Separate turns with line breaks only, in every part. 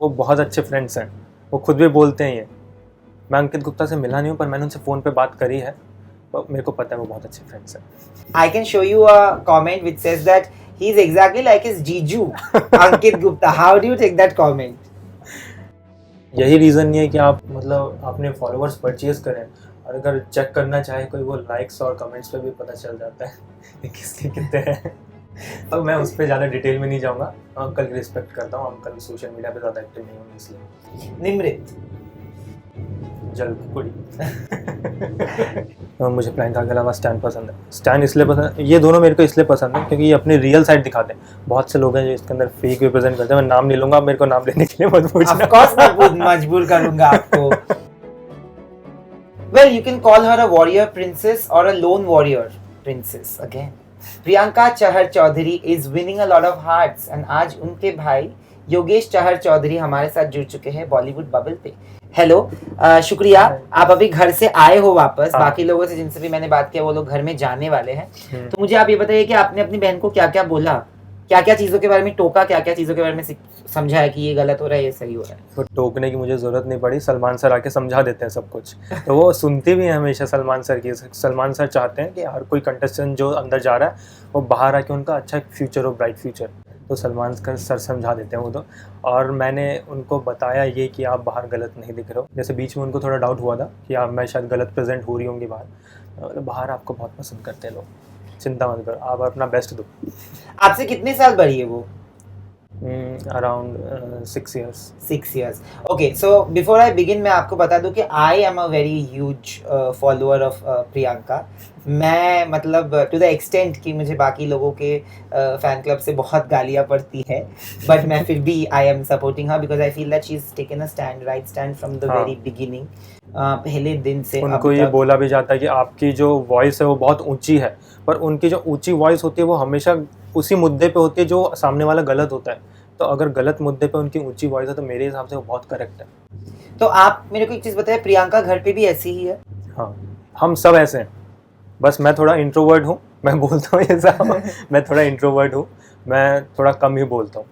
वो बहुत अच्छे फ्रेंड्स हैं, वो खुद भी बोलते हैं ये। मैं अंकित गुप्ता से मिला नहीं हूँ, पर मैंने उनसे फ़ोन पे बात करी है, तो मेरे को पता है वो बहुत अच्छे फ्रेंड्स हैं।
I can show you a comment which says that he is exactly like his Jiju, Ankit Gupta. How do you take that comment?
यही रीज़न नहीं है कि आप मतलब अपने फॉलोअर्स परचेज करें, और अगर चेक करना चाहे कोई, वो लाइक्स और कमेंट्स पे भी पता चल जाता है कि किसके कितने हैं। तो मैं उस पर ज़्यादा डिटेल में नहीं जाऊँगा। अंकल की रिस्पेक्ट करता हूँ, अंकल सोशल मीडिया पे ज़्यादा एक्टिव नहीं होंगे, इसलिए।
निमृत
जल कुड़ी। मुझे प्रियंका के अलावा स्टैन पसंद है। स्टैन इसलिए पसंद, ये दोनों मेरे को इसलिए पसंद है क्योंकि ये अपनी रियल साइड दिखाते हैं। बहुत से लोग हैं जो इसके अंदर फेक रिप्रेजेंट करते हैं। मैं नाम नहीं लूँगा, मेरे को नाम लेने के लिए मत पूछना।
Of course मैं मजबूर करूंगा आपको। Well, you can call her a warrior princess or a lone warrior princess again. Priyanka Chahar Chaudhary is winning a lot of hearts and आज उनके भाई योगेश चहर चौधरी हमारे साथ जुड़ चुके हैं बॉलीवुड बबल पे। हेलो, शुक्रिया, आप अभी घर से आए हो वापस। बाकी लोगों से जिनसे भी मैंने बात किया वो लोग घर में जाने वाले हैं। तो मुझे आप ये बताइए कि आपने अपनी बहन को क्या क्या बोला, क्या क्या चीज़ों के बारे में टोका, क्या क्या चीज़ों के बारे में समझाया कि ये गलत हो रहा है, ये सही हो रहा है?
तो टोकने की मुझे ज़रूरत नहीं पड़ी, सलमान सर आके समझा देते हैं सब कुछ। तो वो सुनती भी हैं हमेशा सलमान सर की। सलमान सर चाहते हैं कि हर कोई कंटेस्टेंट जो अंदर जा रहा है वो बाहर आके उनका अच्छा फ्यूचर हो, ब्राइट फ्यूचर। तो सलमान सर समझा देते हैं वो तो। और मैंने उनको बताया ये कि आप बाहर गलत नहीं दिख रहे हो। जैसे बीच में उनको थोड़ा डाउट हुआ था कि आप मैं शायद गलत प्रेजेंट हो रही होंगी बाहर। बाहर आपको बहुत पसंद करते हैं लोग, चिंता मत करो, आप अपना बेस्ट दो।
आपसे कितने साल बड़ी है वो?
Around 6 years.
6 years. Okay, so before I begin मैं आपको बता दूं कि I am a very huge follower of Priyanka. मैं मतलब टू द एक्सटेंट कि मुझे बाकी लोगों के फैन क्लब से बहुत गालियाँ पड़ती है, बट मैं फिर भी I am supporting her because I feel that she is taken a stand, right stand from the very beginning. पहले दिन से
उनको ये बोला भी जाता है कि आपकी जो वॉइस है वो बहुत ऊंची है, पर उनकी जो ऊंची वॉइस होती है वो हमेशा उसी मुद्दे पे होती है जो सामने वाला गलत होता है। तो अगर गलत मुद्दे पे उनकी ऊंची वॉइस है तो मेरे हिसाब से वो बहुत करेक्ट है।
तो आप मेरे को एक चीज़ बताइए, प्रियंका घर पे भी ऐसी ही है?
हाँ, हम सब ऐसे हैं, बस मैं थोड़ा इंट्रोवर्ट हूँ। मैं बोलता हूँ ऐसा मैं थोड़ा इंट्रोवर्ट हूँ, मैं थोड़ा कम ही बोलता हूँ।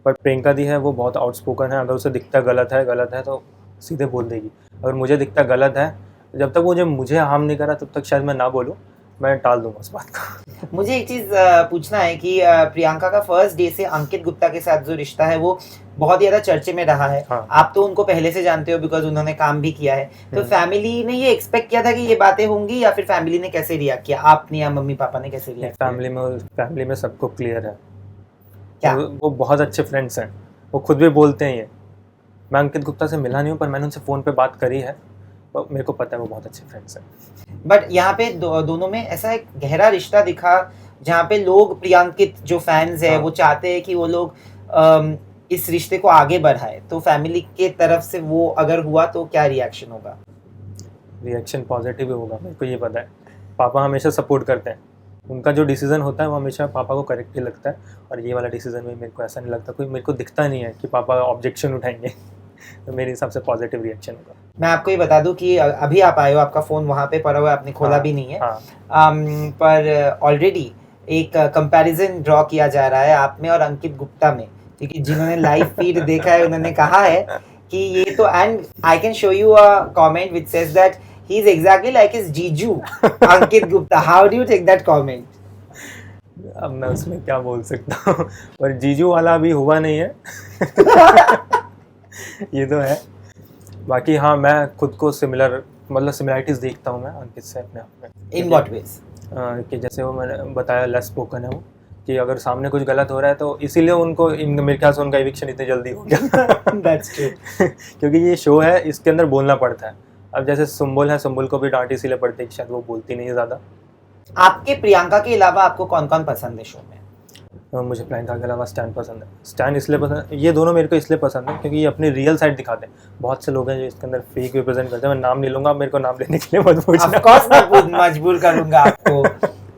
पर प्रियंका दी है वो बहुत आउटस्पोकन है। अगर उसे दिखता गलत है तो सीधे बोल देगी। अगर मुझे दिखता गलत है, जब तक वो मुझे हार्म नहीं करा तब तक शायद मैं ना बोलूँ, मैं टाल दूंगा उस बात को।
मुझे एक चीज़ पूछना है कि प्रियंका का फर्स्ट डे से अंकित गुप्ता के साथ जो रिश्ता है वो बहुत ज़्यादा चर्चे में रहा है।
हाँ।
आप तो उनको पहले से जानते हो बिकॉज उन्होंने काम भी किया है। तो फैमिली ने ये एक्सपेक्ट किया था कि ये बातें होंगी, या फिर फैमिली ने कैसे रिएक्ट किया, आपने या मम्मी पापा ने कैसे रिएक्ट किया?
फैमिली में सबको क्लियर है
क्या?
वो बहुत अच्छे फ्रेंड्स हैं, वो खुद भी बोलते हैं ये। मैं अंकित गुप्ता से मिला नहीं हूँ, पर मैंने उनसे फ़ोन पे बात करी है, तो मेरे को पता है वो बहुत अच्छे फ्रेंड्स हैं।
बट यहाँ पे दोनों में ऐसा एक गहरा रिश्ता दिखा जहाँ पे लोग, प्रियंकित जो फैंस है वो चाहते हैं कि वो लोग इस रिश्ते को आगे बढ़ाए। तो फैमिली के तरफ से वो अगर हुआ तो क्या रिएक्शन होगा?
रिएक्शन पॉजिटिव ही होगा, मेरे को ये पता है। पापा हमेशा सपोर्ट करते हैं, उनका जो डिसीज़न होता है वो हमेशा पापा को करेक्ट ही लगता है। और ये वाला डिसीज़न में मेरे को ऐसा नहीं लगता, कोई मेरे को दिखता नहीं है कि पापा ऑब्जेक्शन उठाएंगे। तो मेरे हिसाब से पॉजिटिव रिएक्शन होगा।
मैं आपको ये बता दूं कि अभी आप आए हो, आपका फ़ोन वहाँ पे पड़ा हुआ है, आपने खोला भी नहीं है। पर ऑलरेडी एक कंपैरिजन ड्रॉ किया जा रहा है आप में और अंकित गुप्ता में, क्योंकि जिन्होंने लाइव फीड देखा है उन्होंने कहा है कि ये तो, and I can show you a comment which says that he is exactly like his जीजू Ankit Gupta. How do you take that comment?
अब मैं उसमें क्या बोल सकता हूँ, पर जीजू वाला अभी हुआ नहीं है। ये तो है। बाकी हाँ, मैं खुद को सिमिलरिटीज़ देखता हूँ मैं अंकित से अपने आप में।
In what ways?
कि जैसे वो मैंने बताया लेस स्पोकन है वो, कि अगर सामने कुछ गलत हो रहा है तो इसीलिए उनको मेरे ख्याल से उनका एविक्शन इतनी जल्दी हो गया।
That's true.
क्योंकि ये शो है, इसके अंदर बोलना पड़ता है। अब जैसे सुम्बुल है, सुम्बुल को भी डांट इसीलिए पड़ती है कि शायद वो बोलती नहीं है ज़्यादा।
आपके प्रियंका के अलावा आपको कौन कौन पसंद है शो में?
मुझे प्रियंका के अलावा स्टैन पसंद है। स्टैन इसलिए पसंद, ये दोनों मेरे को इसलिए पसंद है क्योंकि ये अपनी रियल साइड दिखाते हैं। बहुत से लोग हैं जो इसके अंदर फेक रिप्रेजेंट करते हैं। मैं नाम नहीं लूँगा, मेरे को नाम लेने के लिए मत पूछना।
Of course मैं मजबूर करूँगा आपको।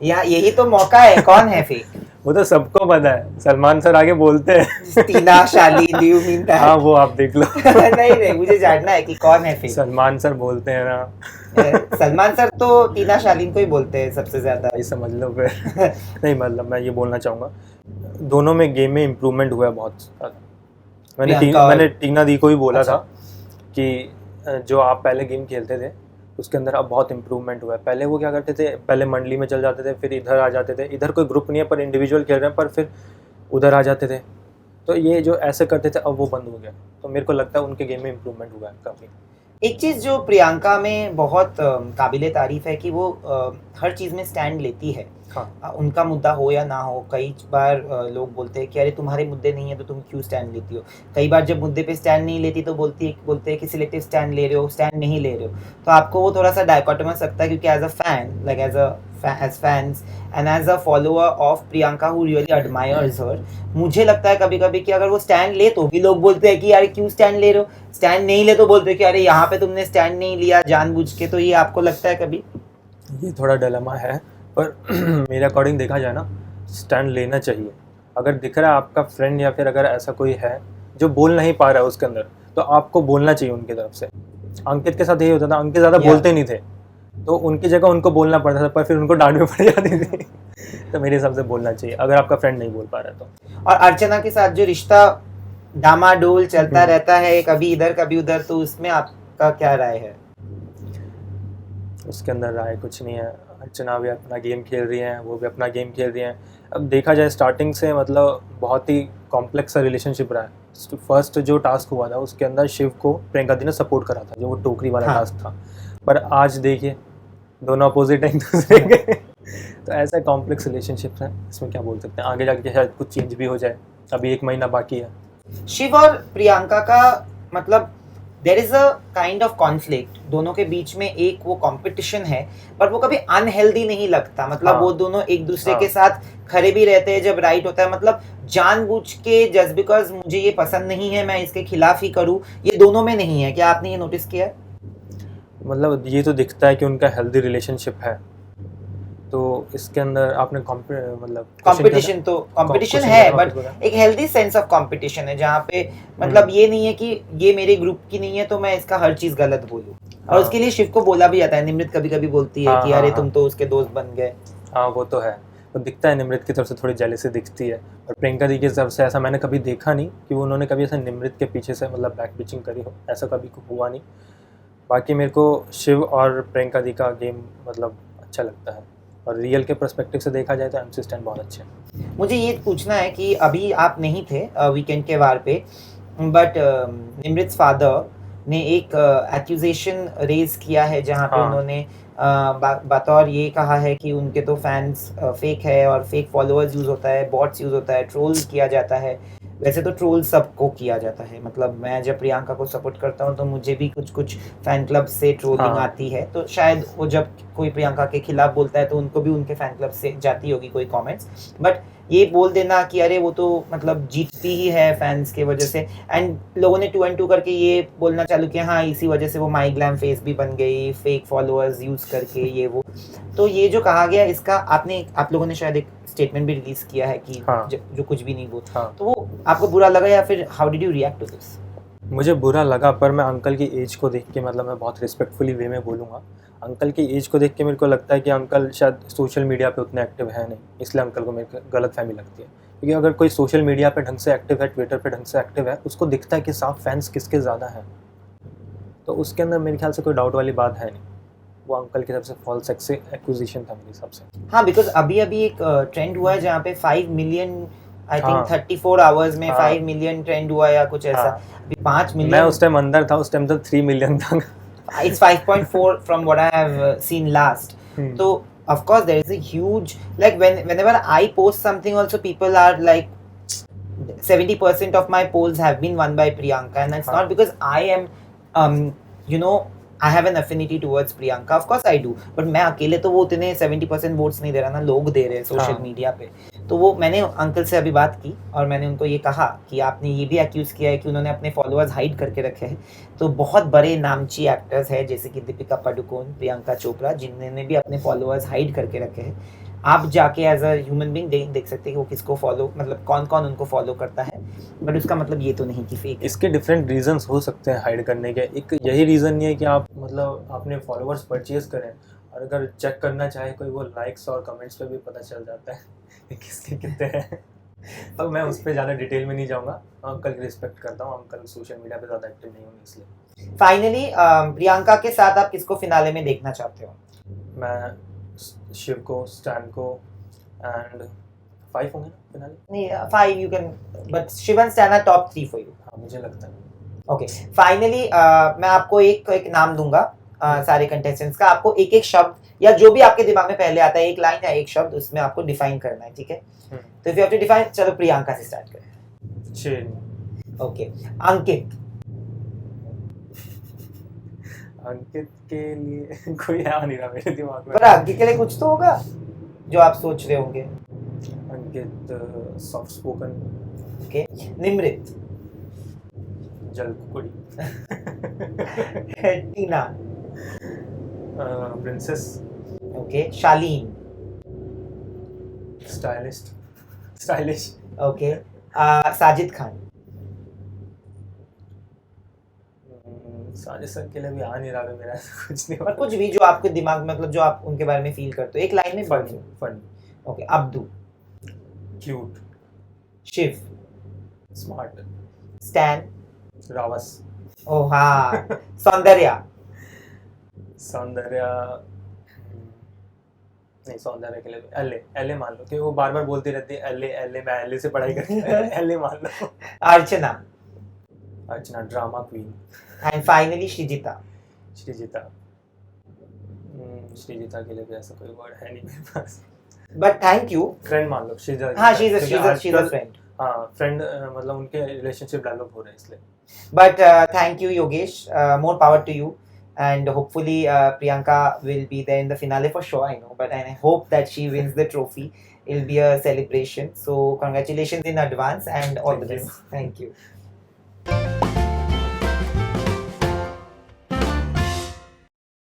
यही तो मौका है। कौन है फेक?
वो तो सबको पता है, सलमान सर आगे बोलते हैं।
टीना शालीन, do you mean that?
हाँ, वो आप देख लो।
नहीं, मुझे जानना है कि कौन है फेक।
सलमान सर बोलते हैं ना।
सलमान सर तो टीना शालीन को ही बोलते हैं सबसे ज्यादा।
ये समझ लो फिर। नहीं, मतलब मैं ये बोलना चाहूँगा, दोनों में गेम में इम्प्रूवमेंट हुआ है बहुत ज़्यादा। मैंने टीना दी को भी बोला
अच्छा।
था कि जो आप पहले गेम खेलते थे उसके अंदर अब बहुत इम्प्रूवमेंट हुआ है। पहले वो क्या करते थे, पहले मंडली में चल जाते थे, फिर इधर आ जाते थे, इधर कोई ग्रुप नहीं है पर इंडिविजुअल खेल रहे हैं, पर फिर उधर आ जाते थे। तो ये जो ऐसे करते थे अब वो बंद हो गया। तो मेरे को लगता है उनके गेम में इम्प्रूवमेंट हुआ है काफ़ी।
एक चीज़ जो प्रियंका में बहुत काबिले तारीफ़ है कि वो हर चीज़ में स्टैंड लेती है।
हाँ।
उनका मुद्दा हो या ना हो, कई बार लोग बोलते हैं कि अरे तुम्हारे मुद्दे नहीं है तो तुम क्यों स्टैंड लेती हो। कई बार जब मुद्दे पे स्टैंड नहीं लेती तो बोलते हैं कि सिलेक्टिव स्टैंड ले रहे हो, स्टैंड नहीं ले रहे हो। तो आपको वो थोड़ा सा डायकोटमस लगता है क्योंकि as a fan, like as fans and as a follower of Priyanka who really admires her, मुझे लगता है कभी कभी कि अगर वो स्टैंड ले तो भी लोग बोलते हैं कि यार क्यों स्टैंड ले रहे हो, स्टैंड नहीं ले तो बोलते हैं कि अरे यहाँ पे तुमने स्टैंड नहीं लिया जानबूझ के। तो ये आपको लगता है कभी?
ये थोड़ा डिलेमा है, पर मेरे अकॉर्डिंग देखा जाए ना, स्टैंड लेना चाहिए। अगर दिख रहा है आपका फ्रेंड या फिर अगर ऐसा कोई है जो बोल नहीं पा रहा है उसके अंदर, तो आपको बोलना चाहिए उनकी तरफ से। अंकित के साथ यही होता था, अंकित ज़्यादा बोलते नहीं थे तो उनकी जगह उनको बोलना पड़ता था, पर फिर उनको डांट भी पड़ जाती थी। तो मेरे हिसाब से बोलना चाहिए अगर आपका फ्रेंड नहीं बोल पा रहा है तो।
और अर्चना के साथ जो रिश्ता डामाडोल चलता रहता है, कभी इधर कभी उधर, तो उसमें आपका क्या राय है?
उसके अंदर राय कुछ नहीं है। अर्चना भी अपना गेम खेल रही हैं, वो भी अपना गेम खेल रही हैं। अब देखा जाए स्टार्टिंग से मतलब बहुत ही कॉम्प्लेक्स सा रिलेशनशिप रहा है। फर्स्ट जो टास्क हुआ था उसके अंदर शिव को प्रियंका दी ने सपोर्ट करा था, जो वो टोकरी वाला
हाँ।
टास्क था। पर आज देखिए दोनों अपोजिट हैं एक दूसरे के। तो ऐसा कॉम्प्लेक्स रिलेशनशिप है, इसमें क्या बोल सकते हैं। आगे जाके शायद कुछ चेंज भी हो जाए, अभी 1 महीना बाकी है।
शिव और प्रियंका का मतलब there is a kind of conflict, दोनों के बीच में एक वो कंपटीशन है, पर वो कभी अनहेल्दी नहीं लगता। मतलब
हाँ।
वो दोनों एक दूसरे
हाँ।
के साथ खड़े भी रहते हैं जब राइट होता है। मतलब जानबूझ के जस्ट बिकॉज मुझे ये पसंद नहीं है मैं इसके खिलाफ ही करूं, ये दोनों में नहीं है। क्या आपने ये नोटिस किया है?
मतलब ये तो दिखता है कि उनका हेल्दी रिलेशनशिप है। तो इसके अंदर आपने मतलब
कंपटीशन है, बट एक हेल्दी सेंस ऑफ कंपटीशन है जहाँ पे मतलब ये नहीं है कि ये मेरे ग्रुप की नहीं है तो मैं इसका हर चीज गलत बोलूं। और
हाँ।
उसके लिए शिव को बोला भी जाता है, निमृत कभी कभी बोलती है
हाँ,
कि
हाँ,
अरे
हाँ।
तुम तो उसके दोस्त बन गए।
हाँ वो तो है, वो दिखता है निमृत की तरफ से थोड़ी जेलसी दिखती है। और प्रियंका दी की तरफ से ऐसा मैंने कभी देखा नहीं कि वो उन्होंने कभी ऐसा निमृत के पीछे से मतलब बैक पिचिंग करी हो, ऐसा कभी हुआ नहीं। बाकी मेरे को शिव और प्रियंका दी का गेम मतलब अच्छा लगता है, और रियल के पर्सपेक्टिव से देखा जाए तो एमसी स्टैन बहुत अच्छे हैं।
मुझे ये पूछना है कि अभी आप नहीं थे वीकेंड के वार पे, बट निमृत फादर ने एक एक्यूजेशन रेज किया है जहाँ पे
हाँ।
उन्होंने बतौर ये कहा है कि उनके तो फैंस फेक है और फेक फॉलोअर्स यूज़ होता है, बॉट्स यूज़ होता है, ट्रोल किया जाता है। वैसे तो ट्रोल सबको किया जाता है, मतलब मैं जब प्रियंका को सपोर्ट करता हूँ तो मुझे भी कुछ फैन क्लब से ट्रोलिंग
हाँ।
आती है। तो शायद वो जब कोई प्रियंका के खिलाफ बोलता है तो उनको भी उनके फैन क्लब से जाती होगी कोई कमेंट्स। बट ये बोल देना कि अरे वो तो मतलब जीतती ही है फैंस के वजह से, एंड लोगों ने 2 and 2 करके ये बोलना चालू किया हाँ इसी वजह से वो माई ग्लैम फेस भी बन गई, फेक फॉलोअर्स यूज़ करके ये वो। तो ये जो कहा गया इसका आप लोगों ने शायद एक स्टेटमेंट भी रिलीज किया है कि
हाँ।
जो कुछ भी नहीं बोल।
हाँ।
तो वो आपको बुरा लगा या फिर how did you react to this?
मुझे बुरा लगा, पर मैं अंकल की एज को देख के मतलब मैं बहुत रिस्पेक्टफुली वे में बोलूँगा। अंकल की एज को देख के मेरे को लगता है कि अंकल शायद सोशल मीडिया पे उतने एक्टिव है नहीं, इसलिए अंकल को मेरे को गलतफहमी लगती है। क्योंकि अगर कोई सोशल मीडिया पे ढंग से एक्टिव है, ट्विटर पे ढंग से एक्टिव है, उसको दिखता है कि साफ फैंस किसके ज़्यादा हैं। तो उसके अंदर मेरे ख्याल से कोई डाउट वाली बात है नहीं। वो अंकल की तरफ से फॉल्स एक्विजिशन था मेरे हिसाब से।
हाँ, बिकॉज अभी एक ट्रेंड हुआ है जहाँ पे 5 मिलियन आई थिंक
हाँ।
34 आवर्स में
हाँ।
5 मिलियन ट्रेंड हुआ या कुछ ऐसा।
हाँ।
अभी 5
मैं
मिलियन
उस टाइम अंदर था, उस टाइम तो 3 मिलियन था।
it's 5.4 from what I have seen last. So of course there is a huge, like whenever I post something also people are like 70% of my polls have been won by Priyanka, and it's not because I am I have an affinity towards Priyanka, of course I do, but मैं अकेले तो वो उतने 70% votes नहीं दे रहा ना, लोग दे रहे हैं सोशल मीडिया पे। तो वो मैंने अंकल से अभी बात की और मैंने उनको ये कहा कि आपने ये भी एक्यूज़ किया है कि उन्होंने अपने फॉलोअर्स हाइड करके रखे हैं। तो बहुत बड़े नामची एक्टर्स हैं जैसे कि दीपिका पादुकोण, प्रियंका चोपड़ा, जिन्होंने भी अपने फॉलोअर्स हाइड करके रखे हैं। आप जाके एज अ ह्यूमन बीइंग देख सकते हैं कि वो किसको फॉलो, मतलब कौन कौन उनको फॉलो करता है, बट उसका मतलब ये तो नहीं कि फेक है।
इसके डिफरेंट रीजंस हो सकते हैं हाइड करने के। एक यही रीज़न नहीं है कि आप मतलब अपने फॉलोअर्स परचेज करें, और अगर चेक करना चाहे कोई वो लाइक्स और कमेंट्स पे भी पता चल जाता है कि किसके कितने हैं। अब मैं उस पर ज़्यादा डिटेल में नहीं जाऊंगा। अंकल की रिस्पेक्ट करता हूँ, अंकल सोशल मीडिया पे ज़्यादा एक्टिव नहीं होंगे इसलिए।
फाइनली प्रियंका के साथ आप किसको फिनाले में देखना चाहते हो?
मैं शिव को, स्टैन को, एंड 5 होंगे ना फिनाले।
नहीं 5 you can, but Shivan Stan are top 3 for you.
हाँ मुझे लगता है।
ओके फाइनली मैं आपको एक नाम दूंगा सारे कंटेस्टेंट्स का, आपको एक एक शब्द या जो भी आपके दिमाग में पहले आता है, एक लाइन या एक शब्द, उसमें आपको डिफाइन करना है, ठीक है? तो if you have to define, चलो प्रियंका से स्टार्ट करें।
शेरनी।
ओके अंकित।
अंकित के लिए कोई आ नहीं रहा मेरे दिमाग में।
पर अंकित के लिए कुछ तो होगा जो आप सोच रहे होंगे।
Ankit soft spoken.
Okay Nimrit.
जलकुड़ी।
Tina.
Princess.
Okay Shalin.
Stylish.
Okay Sajid Khan.
Sajid sir के लिए भी आ नहीं रहा है मेरा कुछ नहीं।
और कुछ भी जो आपके दिमाग में, मतलब जो आप उनके बारे में फील करते हो, एक लाइन में बोलिए।
Fun.
Okay Abdu.
Cute.
Shiv.
Smart.
Stan.
रावस।
ओह हाँ सौंदर्या।
सौंदर्या नहीं, सौंदर्य के लिए एले मान लो, कि वो बार बार बोलती रहती है एले मैं एले से पढ़ाई करती हूँ। एले मान लो।
Archana.
Archana drama queen.
And finally Srijita.
Srijita के लिए भी ऐसा कोई वर्ड है नहीं मेरे पास।
But thank you.
फ्रेंड मान लो,
हाँ शी इज अ फ्रेंड।
हाँ फ्रेंड, मतलब उनके रिलेशनशिप डेवलप हो रहे हैं इसलिए।
But thank you, Yogesh. More power to you. And hopefully, Priyanka will be there in the finale for sure. I know, but I hope that she wins the trophy. It'll be a celebration. So, congratulations in advance and all the best. Thank you.